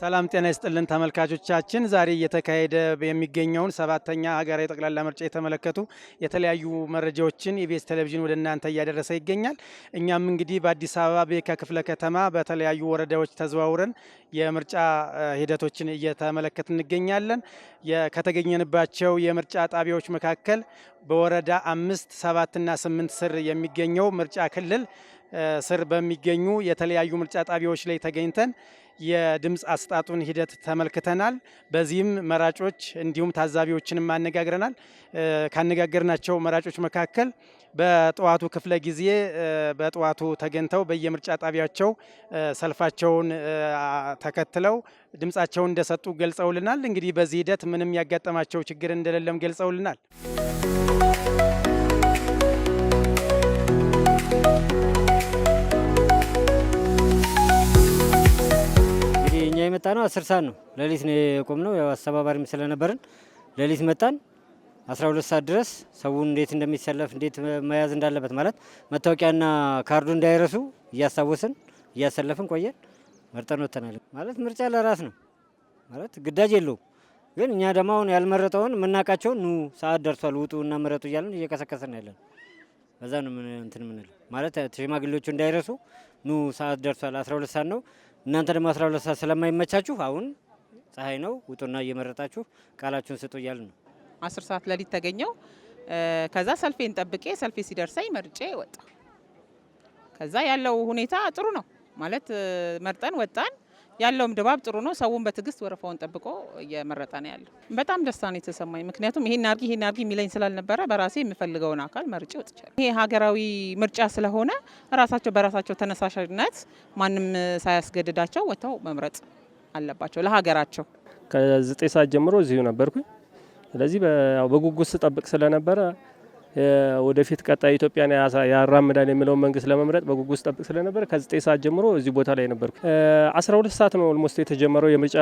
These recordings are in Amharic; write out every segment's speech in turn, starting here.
ሰላም ጤና ይስጥልን ተመልካቾቻችን፣ ዛሬ እየተካሄደ የሚገኘውን ሰባተኛ ሀገራዊ ጠቅላላ ምርጫ የተመለከቱ የተለያዩ መረጃዎችን ኢቢኤስ ቴሌቪዥን ወደ እናንተ እያደረሰ ይገኛል። እኛም እንግዲህ በአዲስ አበባ በየካ ክፍለ ከተማ በተለያዩ ወረዳዎች ተዘዋውረን የምርጫ ሂደቶችን እየተመለከትን እንገኛለን። ከተገኘንባቸው የምርጫ ጣቢያዎች መካከል በወረዳ 5፣ 7 እና 8 ስር የሚገኘው ምርጫ ክልል ስር በሚገኙ የተለያዩ ምርጫ ጣቢያዎች ላይ ተገኝተን የድምፅ አሰጣጡን ሂደት ተመልክተናል። በዚህም መራጮች እንዲሁም ታዛቢዎችንም አነጋግረናል። ካነጋገርናቸው መራጮች መካከል በጠዋቱ ክፍለ ጊዜ በጠዋቱ ተገኝተው በየምርጫ ጣቢያቸው ሰልፋቸውን ተከትለው ድምፃቸውን እንደሰጡ ገልጸውልናል። እንግዲህ በዚህ ሂደት ምንም ያጋጠማቸው ችግር እንደሌለም ገልጸውልናል። የመጣ ነው 10 ሰዓት ነው። ሌሊት ነው የቆምነው። ያው አስተባባሪም ስለነበርን ሌሊት መጣን። 12 ሰዓት ድረስ ሰውን እንዴት እንደሚሰለፍ እንዴት መያዝ እንዳለበት ማለት መታወቂያና ካርዱ እንዳይረሱ እያስታወስን እያሰለፍን ቆየን። መርጠን ወተናል። ማለት ምርጫ ለራስ ነው ማለት ግዳጅ የለውም። ግን እኛ ደግሞ አሁን ያልመረጠውን የምናውቃቸውን ኑ ሰዓት ደርሷል ውጡ እና ምረጡ እያልን እየቀሰቀሰን ያለን በዛ ነው እንትን የምንለው ማለት ሽማግሌዎቹ እንዳይረሱ ኑ ሰዓት ደርሷል 12 ሰዓት ነው እናንተ ደግሞ 12 ሰዓት ስለማይመቻችሁ አሁን ፀሐይ ነው ውጡና እየመረጣችሁ ቃላችሁን ስጡ እያልን ነው። 10 ሰዓት ሌሊት ተገኘው። ከዛ ሰልፌን ጠብቄ ሰልፌ ሲደርሰኝ መርጬ ወጣ። ከዛ ያለው ሁኔታ ጥሩ ነው ማለት መርጠን ወጣን። ያለውም ድባብ ጥሩ ነው። ሰውን በትዕግስት ወረፋውን ጠብቆ እየመረጠ ነው ያለው። በጣም ደስታ ነው የተሰማኝ። ምክንያቱም ይሄን አርጊ የሚለኝ ስላልነበረ በራሴ የምፈልገውን አካል መርጬ ወጥቻለሁ። ይሄ ሀገራዊ ምርጫ ስለሆነ ራሳቸው በራሳቸው ተነሳሽነት ማንም ሳያስገድዳቸው ወጥተው መምረጥ አለባቸው ለሀገራቸው። ከ9 ሰዓት ጀምሮ እዚሁ ነበርኩኝ። ስለዚህ በጉጉት ስጠብቅ ስለነበረ ወደፊት ቀጣይ ኢትዮጵያን ያራምዳል የሚለውን መንግስት ለመምረጥ በጉጉት ስጠብቅ ስለነበረ ከ9 ሰዓት ጀምሮ እዚህ ቦታ ላይ ነበርኩ። 12 ሰዓት ነው ኦልሞስት የተጀመረው የምርጫ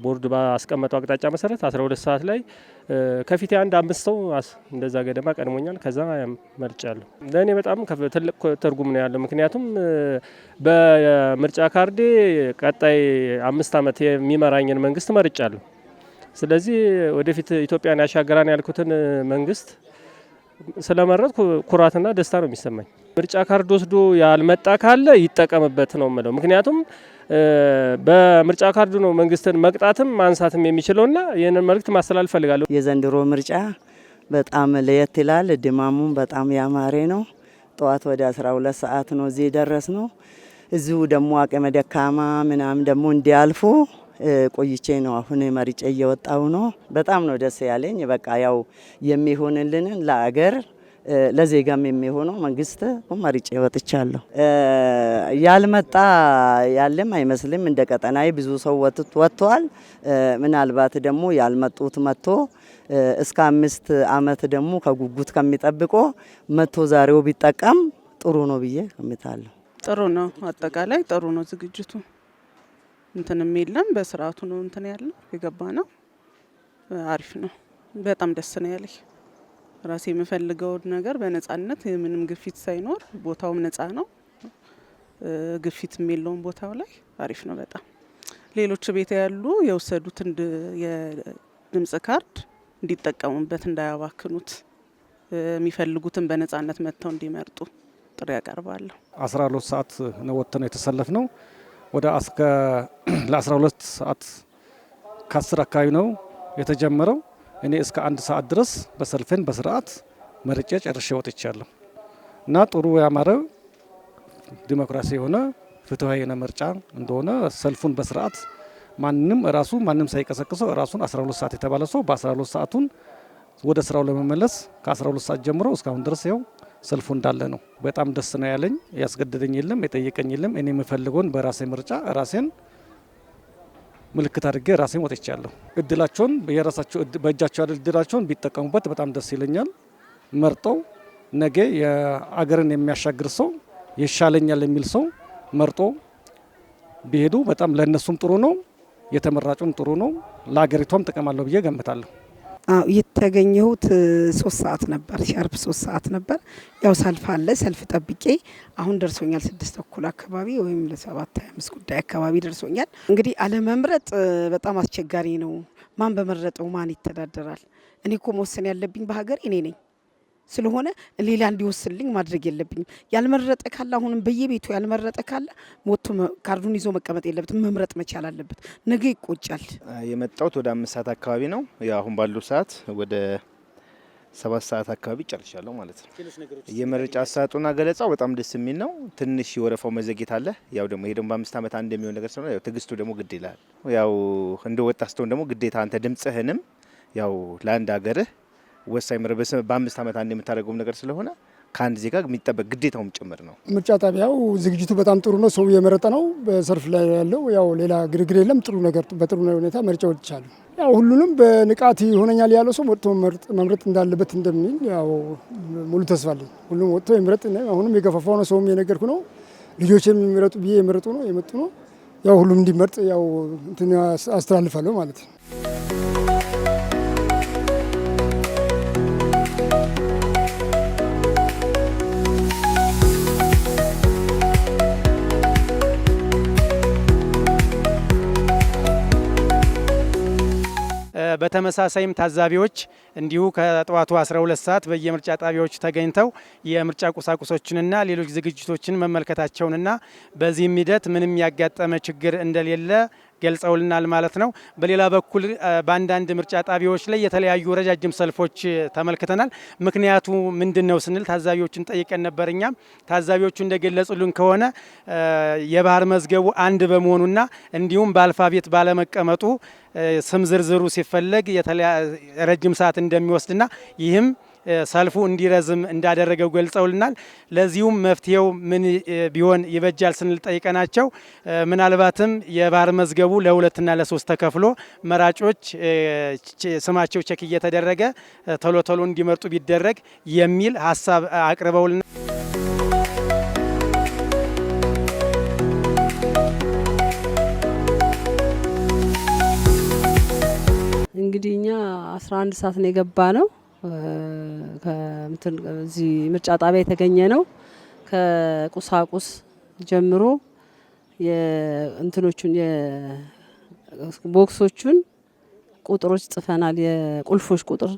ቦርድ ባስቀመጠው አቅጣጫ መሰረት 12 ሰዓት ላይ ከፊቴ አንድ 5 ሰው እንደዛ ገደማ ቀድሞኛል። ከዛ መርጫለሁ። ለእኔ በጣም ትልቅ ትርጉም ነው ያለው። ምክንያቱም በምርጫ ካርዴ ቀጣይ 5 ዓመት የሚመራኝን መንግስት መርጫለሁ። ስለዚህ ወደፊት ኢትዮጵያን ያሻገራን ያልኩትን መንግስት ስለመረጥኩ ኩራትና ደስታ ነው የሚሰማኝ። ምርጫ ካርድ ወስዶ ያልመጣ ካለ ይጠቀምበት ነው የምለው። ምክንያቱም በምርጫ ካርዱ ነው መንግስትን መቅጣትም ማንሳትም የሚችለውና ይህንን መልእክት ማስተላለፍ ፈልጋለሁ። የዘንድሮ ምርጫ በጣም ለየት ይላል። ድማሙም በጣም ያማረ ነው። ጠዋት ወደ 12 ሰዓት ነው እዚህ ደረስ ነው። እዚሁ ደግሞ አቅመ ደካማ ምናምን ደግሞ እንዲያልፉ ቆይቼ ነው አሁን መርጬ እየወጣው ነው። በጣም ነው ደስ ያለኝ። በቃ ያው የሚሆንልንን ለአገር ለዜጋም የሚሆነው መንግስት መርጬ ወጥቻለሁ። ያልመጣ ያለም አይመስልም። እንደ ቀጠናይ ብዙ ሰው ወጥቷል። ምናልባት ደግሞ ያልመጡት መጥቶ እስከ 5 ዓመት ደግሞ ከጉጉት ከሚጠብቆ መጥቶ ዛሬው ቢጠቀም ጥሩ ነው ብዬ ገምታለሁ። ጥሩ ነው፣ አጠቃላይ ጥሩ ነው ዝግጅቱ። እንትንም የለም በስርዓቱ ነው እንትን ያለው የገባ ነው። አሪፍ ነው። በጣም ደስ ነው ያለኝ። ራሴ የምፈልገው ነገር በነጻነት ምንም ግፊት ሳይኖር ቦታውም ነጻ ነው። ግፊትም የለውም ቦታው ላይ አሪፍ ነው በጣም። ሌሎች ቤት ያሉ የወሰዱትን የድምጽ ካርድ እንዲጠቀሙበት እንዳያባክኑት የሚፈልጉትን በነጻነት መጥተው እንዲመርጡ ጥሪ ያቀርባለሁ። 12 ሰዓት ነው ወጥተን የተሰለፍ ነው። ወደ ለ12 ሰዓት ከ10 አካባቢ ነው የተጀመረው። እኔ እስከ 1 ሰዓት ድረስ በሰልፌን በስርዓት መርጬ ጨርሼ ወጥቻለሁ እና ጥሩ ያማረ ዲሞክራሲ የሆነ ፍትሃዊ የሆነ ምርጫ እንደሆነ ሰልፉን በስርዓት ማንም ሳይቀሰቅሰው ራሱን 12 ሰዓት የተባለ ሰው በ12 ሰዓቱን ወደ ስራው ለመመለስ ከ12 ሰዓት ጀምሮ እስካሁን ድረስ ያው ሰልፉ እንዳለ ነው። በጣም ደስ ነው ያለኝ። ያስገደደኝ የለም፣ የጠየቀኝ የለም። እኔ የምፈልገውን በራሴ ምርጫ ራሴን ምልክት አድርጌ ራሴን ወጥቻለሁ። እድላቸውን የራሳቸው በእጃቸው ያለ እድላቸውን ቢጠቀሙበት በጣም ደስ ይለኛል። መርጠው ነገ የአገርን የሚያሻግር ሰው ይሻለኛል የሚል ሰው መርጦ ቢሄዱ በጣም ለነሱም ጥሩ ነው፣ የተመራጩም ጥሩ ነው፣ ለአገሪቷም ጥቅም አለው ብዬ ገምታለሁ። የተገኘሁት 3 ሰዓት ነበር፣ ሻርፕ 3 ሰዓት ነበር። ያው ሰልፍ አለ፣ ሰልፍ ጠብቄ አሁን ደርሶኛል። 6 ተኩል አካባቢ ወይም ለ7:25 ጉዳይ አካባቢ ደርሶኛል። እንግዲህ አለመምረጥ በጣም አስቸጋሪ ነው። ማን በመረጠው ማን ይተዳደራል? እኔ እኮ መወሰን ያለብኝ በሀገር እኔ ነኝ። ስለሆነ ሌላ እንዲወስልኝ ማድረግ የለብኝም። ያልመረጠ ካለ አሁንም በየቤቱ ያልመረጠ ካለ ሞቶ ካርዱን ይዞ መቀመጥ የለበትም፣ መምረጥ መቻል አለበት። ነገ ይቆጫል። የመጣሁት ወደ 5 ሰዓት አካባቢ ነው። ያው አሁን ባለው ሰዓት ወደ 7 ሰዓት አካባቢ ጨርሻለሁ ማለት ነው። የመረጫ አሰጣጡና ገለጻው በጣም ደስ የሚል ነው። ትንሽ የወረፋው መዘግየት አለ። ያው ደግሞ ይሄ ደግሞ በ5 ዓመት አንድ የሚሆን ነገር ስለሆነ ያው ትግስቱ ደግሞ ግድ ይላል። ያው እንደ ወጣት ስትሆን ደግሞ ግዴታ አንተ ድምጽህንም ያው ለአንድ ሀገርህ ወሳኝ በ5 ዓመት አንድ የምታደርገው ነገር ስለሆነ ከአንድ ዜጋ የሚጠበቅ ግዴታውም ጭምር ነው። ምርጫ ጣቢያው ዝግጅቱ በጣም ጥሩ ነው። ሰው የመረጠ ነው። በሰልፍ ላይ ያለው ያው ሌላ ግርግር የለም። ጥሩ ነገር በጥሩ ሁኔታ ምርጫዎች አሉ። ያው ሁሉንም በንቃት ይሆነኛል ያለው ሰው ወጥቶ መምረጥ እንዳለበት እንደሚል ያው ሙሉ ተስፋ አለኝ። ሁሉም ወጥቶ ይምረጥ። አሁንም የገፋፋው ነው። ሰውም የነገርኩ ነው። ልጆችም የሚመረጡ ብዬ የመረጡ ነው የመጡ ነው። ያው ሁሉም እንዲመርጥ ያው እንትን አስተላልፋለሁ ማለት ነው። በተመሳሳይም ታዛቢዎች እንዲሁ ከጠዋቱ 12 ሰዓት በየምርጫ ጣቢያዎቹ ተገኝተው የምርጫ ቁሳቁሶችንና ሌሎች ዝግጅቶችን መመልከታቸውንና በዚህም ሂደት ምንም ያጋጠመ ችግር እንደሌለ ገልጸውልናል ማለት ነው። በሌላ በኩል በአንዳንድ ምርጫ ጣቢያዎች ላይ የተለያዩ ረጃጅም ሰልፎች ተመልክተናል። ምክንያቱ ምንድን ነው ስንል ታዛቢዎችን ጠይቀን ነበር። እኛም ታዛቢዎቹ እንደገለጹልን ከሆነ የባህር መዝገቡ አንድ በመሆኑና እንዲሁም በአልፋቤት ባለመቀመጡ ስም ዝርዝሩ ሲፈለግ ረጅም ሰዓት እንደሚወስድና ይህም ሰልፉ እንዲረዝም እንዳደረገው ገልጸውልናል። ለዚሁም መፍትሄው ምን ቢሆን ይበጃል ስንል ጠይቀናቸው ምናልባትም የባህር መዝገቡ ለ2 እና ለ3 ተከፍሎ መራጮች ስማቸው ቼክ እየተደረገ ቶሎ ቶሎ እንዲመርጡ ቢደረግ የሚል ሀሳብ አቅርበውልናል። እንግዲህ እኛ 11 ሰዓት ነው የገባ ነው። እዚህ ምርጫ ጣቢያ የተገኘ ነው። ከቁሳቁስ ጀምሮ የእንትኖቹን የቦክሶቹን ቁጥሮች ጽፈናል። የቁልፎች ቁጥር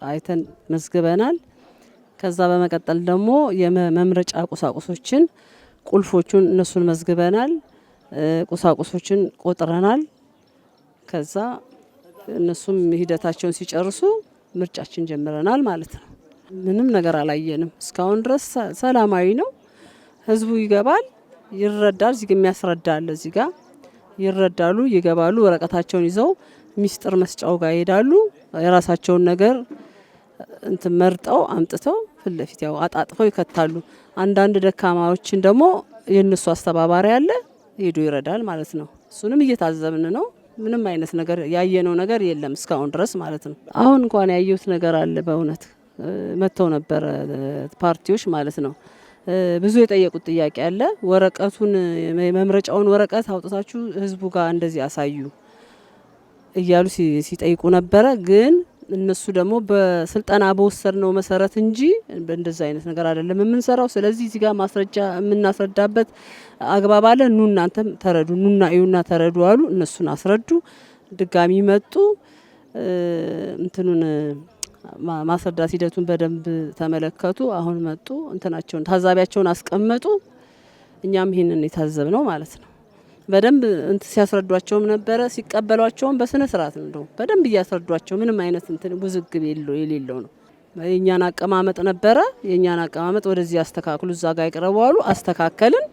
አይተን መዝግበናል። ከዛ በመቀጠል ደግሞ የመምረጫ ቁሳቁሶችን ቁልፎቹን እነሱን መዝግበናል። ቁሳቁሶችን ቆጥረናል። ከዛ እነሱም ሂደታቸውን ሲጨርሱ ምርጫችን ጀምረናል ማለት ነው። ምንም ነገር አላየንም። እስካሁን ድረስ ሰላማዊ ነው። ህዝቡ ይገባል፣ ይረዳል። እዚህ የሚያስረዳ አለ። እዚህ ጋር ይረዳሉ፣ ይገባሉ። ወረቀታቸውን ይዘው ሚስጥር መስጫው ጋር ይሄዳሉ። የራሳቸውን ነገር እንትን መርጠው አምጥተው ፊት ለፊት ያው አጣጥፈው ይከታሉ። አንዳንድ ደካማዎችን ደግሞ የነሱ አስተባባሪ አለ፣ ሄዶ ይረዳል ማለት ነው። እሱንም እየታዘብን ነው። ምንም አይነት ነገር ያየነው ነገር የለም እስካሁን ድረስ ማለት ነው። አሁን እንኳን ያየሁት ነገር አለ። በእውነት መጥተው ነበረ ፓርቲዎች ማለት ነው። ብዙ የጠየቁት ጥያቄ አለ። ወረቀቱን የመምረጫውን ወረቀት አውጥታችሁ ህዝቡ ጋር እንደዚህ አሳዩ እያሉ ሲጠይቁ ነበረ። ግን እነሱ ደግሞ በስልጠና በወሰድነው መሰረት እንጂ እንደዛ አይነት ነገር አይደለም የምንሰራው። ስለዚህ እዚህ ጋር ማስረጃ የምናስረዳበት አግባብ አለ። ኑ እናንተም ተረዱ፣ ኑና እዩና ተረዱ አሉ። እነሱን አስረዱ። ድጋሚ መጡ። እንትኑን ማስረዳት ሂደቱን በደንብ ተመለከቱ። አሁን መጡ። እንትናቸውን ታዛቢያቸውን አስቀመጡ። እኛም ይሄንን የታዘብ ነው ማለት ነው። በደንብ ሲያስረዷቸውም ነበረ። ሲቀበሏቸውም በስነ ስርዓት ነው። በደንብ እያስረዷቸው ምንም አይነት እንትን ውዝግብ የሌለው ነው። የኛን አቀማመጥ ነበረ። የኛን አቀማመጥ ወደዚህ አስተካክሉ፣ እዛ ጋር ይቅረቡ አሉ። አስተካከልን።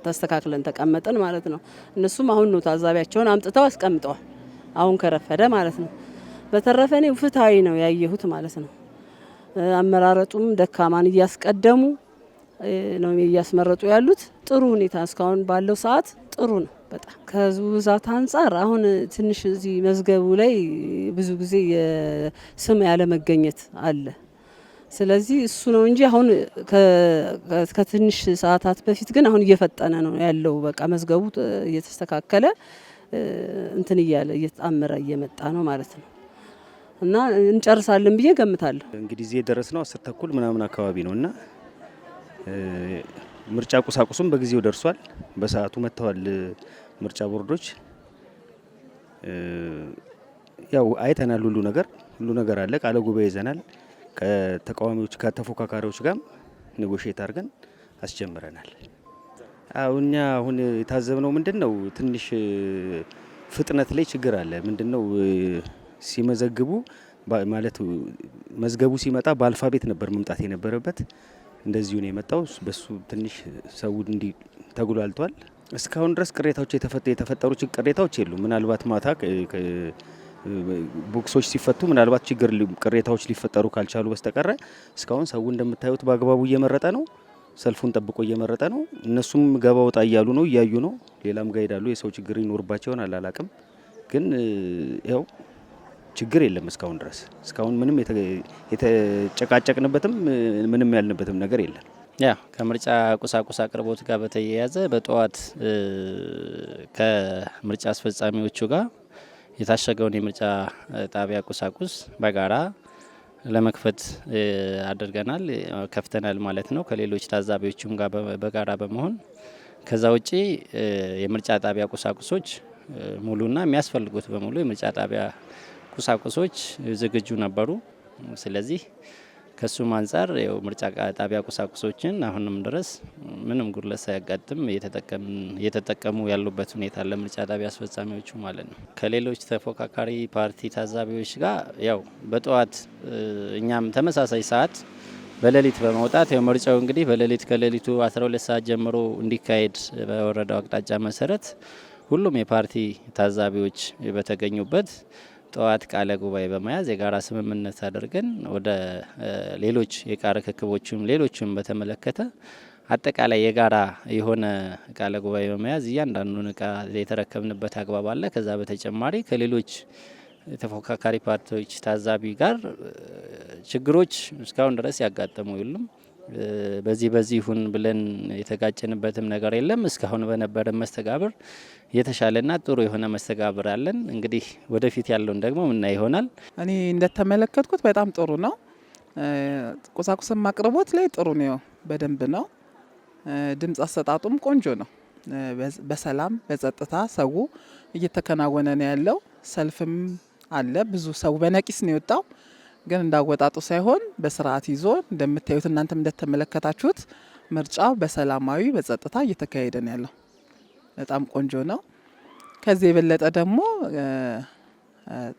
ተስተካክለን ተቀመጠን ማለት ነው። እነሱም አሁን ነው ታዛቢያቸውን አምጥተው አስቀምጠዋል። አሁን ከረፈደ ማለት ነው። በተረፈ እኔ ፍትሃዊ ነው ያየሁት ማለት ነው። አመራረጡም ደካማን እያስቀደሙ ነው እያስመረጡ ያሉት። ጥሩ ሁኔታ እስካሁን ባለው ሰዓት ጥሩ ነው። በጣም ከህዝቡ ብዛት አንጻር አሁን ትንሽ እዚህ መዝገቡ ላይ ብዙ ጊዜ የስም ያለ መገኘት አለ። ስለዚህ እሱ ነው እንጂ አሁን ከትንሽ ሰዓታት በፊት ግን አሁን እየፈጠነ ነው ያለው። በቃ መዝገቡ እየተስተካከለ እንትን እያለ እየተጣመረ እየመጣ ነው ማለት ነው። እና እንጨርሳለን ብዬ ገምታለሁ። እንግዲህ እዚህ የደረስነው 10 ተኩል ምናምን አካባቢ ነውና ምርጫ ቁሳቁሱም በጊዜው ደርሷል። በሰዓቱ መጥተዋል ምርጫ ቦርዶች። ያው አይተናል፣ ሁሉ ነገር አለ። ቃለ ጉባኤ ይዘናል። ከተቃዋሚዎች ከተፎካካሪዎች ጋር ኔጎሽዬት አድርገን አስጀምረናል። እኛ አሁን የታዘብነው ምንድነው ትንሽ ፍጥነት ላይ ችግር አለ። ምንድነው ሲመዘግቡ ማለት መዝገቡ ሲመጣ በአልፋቤት ነበር መምጣት የነበረበት። እንደዚሁ ነው የመጣው። በሱ ትንሽ ሰው እንዲ ተጉላልቷል። እስካሁን ድረስ ቅሬታዎች የተፈጠሩ ቅሬታዎች የሉም። ምናልባት ማታ ቦክሶች ሲፈቱ ምናልባት ቅሬታዎች ሊፈጠሩ ካልቻሉ በስተቀረ እስካሁን ሰው እንደምታዩት በአግባቡ እየመረጠ ነው። ሰልፉን ጠብቆ እየመረጠ ነው። እነሱም ገባ ወጣ እያሉ ነው፣ እያዩ ነው። ሌላም ጋር ይሄዳሉ። የሰው ችግር ይኖርባቸውን አላላቅም፣ ግን ያው ችግር የለም እስካሁን ድረስ። እስካሁን ምንም የተጨቃጨቅንበትም ምንም ያልንበትም ነገር የለም። ያ ከምርጫ ቁሳቁስ አቅርቦት ጋር በተያያዘ በጠዋት ከምርጫ አስፈጻሚዎቹ ጋር የታሸገውን የምርጫ ጣቢያ ቁሳቁስ በጋራ ለመክፈት አድርገናል፣ ከፍተናል ማለት ነው። ከሌሎች ታዛቢዎችም ጋር በጋራ በመሆን ከዛ ውጪ የምርጫ ጣቢያ ቁሳቁሶች ሙሉና የሚያስፈልጉት በሙሉ የምርጫ ጣቢያ ቁሳቁሶች ዝግጁ ነበሩ። ስለዚህ ከሱም አንጻር ያው ምርጫ ጣቢያ ቁሳቁሶችን አሁንም ድረስ ምንም ጉድለት ሳያጋጥም እየተጠቀሙ ያሉበት ሁኔታ ለምርጫ ጣቢያ አስፈጻሚዎቹ ማለት ነው። ከሌሎች ተፎካካሪ ፓርቲ ታዛቢዎች ጋር ያው በጠዋት እኛም ተመሳሳይ ሰዓት በሌሊት በመውጣት ያው ምርጫው እንግዲህ በሌሊት ከሌሊቱ 12 ሰዓት ጀምሮ እንዲካሄድ በወረዳው አቅጣጫ መሰረት ሁሉም የፓርቲ ታዛቢዎች በተገኙበት ጠዋት ቃለ ጉባኤ በመያዝ የጋራ ስምምነት አድርገን ወደ ሌሎች የዕቃ ርክክቦችም ሌሎችም በተመለከተ አጠቃላይ የጋራ የሆነ ቃለ ጉባኤ በመያዝ እያንዳንዱን ዕቃ የተረከብንበት አግባብ አለ። ከዛ በተጨማሪ ከሌሎች ተፎካካሪ ፓርቲዎች ታዛቢ ጋር ችግሮች እስካሁን ድረስ ያጋጠሙ የሉም። በዚህ ይሁን ብለን የተጋጨንበትም ነገር የለም። እስካሁን በነበረ መስተጋብር የተሻለና ጥሩ የሆነ መስተጋብር አለን። እንግዲህ ወደፊት ያለውን ደግሞ ምና ይሆናል። እኔ እንደተመለከትኩት በጣም ጥሩ ነው። ቁሳቁስም አቅርቦት ላይ ጥሩ ነው፣ በደንብ ነው። ድምጽ አሰጣጡም ቆንጆ ነው። በሰላም በጸጥታ ሰው እየተከናወነ ነው ያለው። ሰልፍም አለ፣ ብዙ ሰው በነቂስ ነው የወጣው። ግን እንዳወጣጡ ሳይሆን በስርዓት ይዞ እንደምታዩት እናንተም እንደተመለከታችሁት ምርጫው በሰላማዊ በጸጥታ እየተካሄደ ነው ያለው። በጣም ቆንጆ ነው። ከዚህ የበለጠ ደግሞ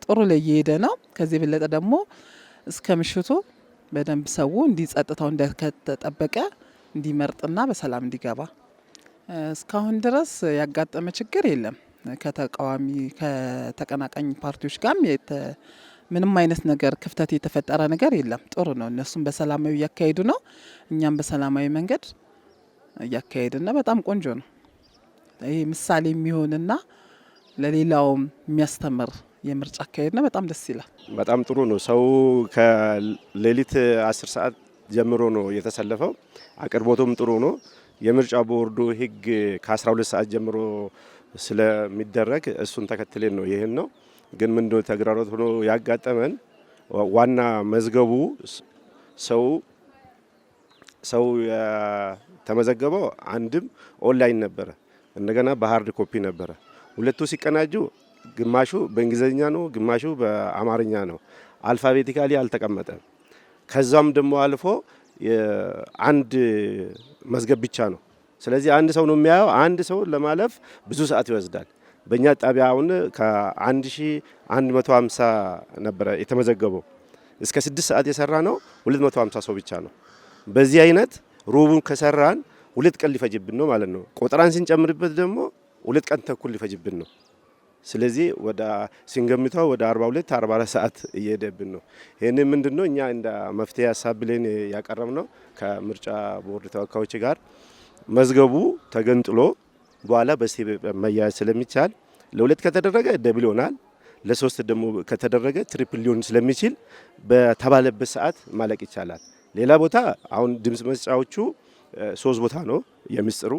ጥሩ ላይ እየሄደ ነው። ከዚህ የበለጠ ደግሞ እስከ ምሽቱ በደንብ ሰው እንዲጸጥታው እንደተጠበቀ እንዲመርጥና በሰላም እንዲገባ እስካሁን ድረስ ያጋጠመ ችግር የለም። ከተቃዋሚ ከተቀናቃኝ ፓርቲዎች ጋር ምንም አይነት ነገር ክፍተት የተፈጠረ ነገር የለም። ጥሩ ነው። እነሱም በሰላማዊ እያካሄዱ ነው፣ እኛም በሰላማዊ መንገድ እያካሄድና በጣም ቆንጆ ነው። ይሄ ምሳሌ የሚሆንና ለሌላውም የሚያስተምር የምርጫ አካሄድ ነው። በጣም ደስ ይላል። በጣም ጥሩ ነው። ሰው ከሌሊት 10 ሰዓት ጀምሮ ነው የተሰለፈው። አቅርቦቱም ጥሩ ነው። የምርጫ ቦርዱ ሕግ ከ12 ሰዓት ጀምሮ ስለሚደረግ እሱን ተከትለን ነው ይህን ነው። ግን ምንድነው ተግዳሮት ሆኖ ያጋጠመን ዋና መዝገቡ ሰው ተመዘገበው አንድም ኦንላይን ነበረ፣ እንደገና በሃርድ ኮፒ ነበረ። ሁለቱ ሲቀናጁ ግማሹ በእንግሊዝኛ ነው፣ ግማሹ በአማርኛ ነው። አልፋቤቲካሊ አልተቀመጠም። ከዛም ደግሞ አልፎ አንድ መዝገብ ብቻ ነው። ስለዚህ አንድ ሰው ነው የሚያየው። አንድ ሰው ለማለፍ ብዙ ሰዓት ይወስዳል። በእኛ ጣቢያ አሁን ከ1150 ነበረ የተመዘገበው። እስከ 6 ሰዓት የሰራ ነው 250 ሰው ብቻ ነው። በዚህ አይነት ሩቡን ከሰራን 2 ቀን ሊፈጅብን ነው ማለት ነው። ቆጠራን ስንጨምርበት ደግሞ 2 ቀን ተኩል ሊፈጅብን ነው። ስለዚህ ወደ ሲንገምተው ወደ 42 44 ሰዓት እየሄደብን ነው። ይሄን ምንድነው እኛ እንደ መፍትሄ ሀሳብ ብለን ያቀረብነው ከምርጫ ቦርድ ተወካዮች ጋር መዝገቡ ተገንጥሎ በኋላ በስቴፕ መያዝ ስለሚቻል ለ2 ከተደረገ ደብል ይሆናል፣ ለ3 ደግሞ ከተደረገ ትሪፕል ሊሆን ስለሚችል በተባለበት ሰዓት ማለቅ ይቻላል። ሌላ ቦታ አሁን ድምጽ መስጫዎቹ 3 ቦታ ነው የሚስጥሩ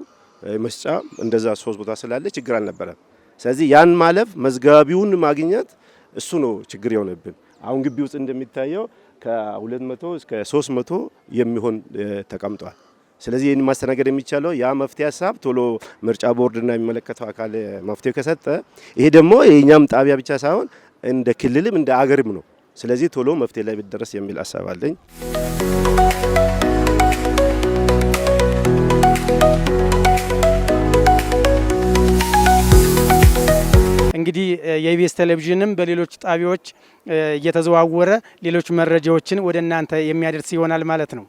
መስጫ እንደዛ 3 ቦታ ስላለ ችግር አልነበረም። ስለዚህ ያን ማለፍ መዝጋቢውን ማግኘት እሱ ነው ችግር የሆነብን። አሁን ግቢ ውስጥ እንደሚታየው ከ200 እስከ 300 የሚሆን ተቀምጧል። ስለዚህ ይህን ማስተናገድ የሚቻለው ያ መፍትሄ ሀሳብ ቶሎ ምርጫ ቦርድና የሚመለከተው አካል መፍትሄ ከሰጠ ይሄ ደግሞ የኛም ጣቢያ ብቻ ሳይሆን እንደ ክልልም እንደ አገርም ነው። ስለዚህ ቶሎ መፍትሄ ላይ ቢደረስ የሚል ሀሳብ አለኝ። እንግዲህ የኢቢኤስ ቴሌቪዥንም በሌሎች ጣቢያዎች እየተዘዋወረ ሌሎች መረጃዎችን ወደ እናንተ የሚያደርስ ይሆናል ማለት ነው።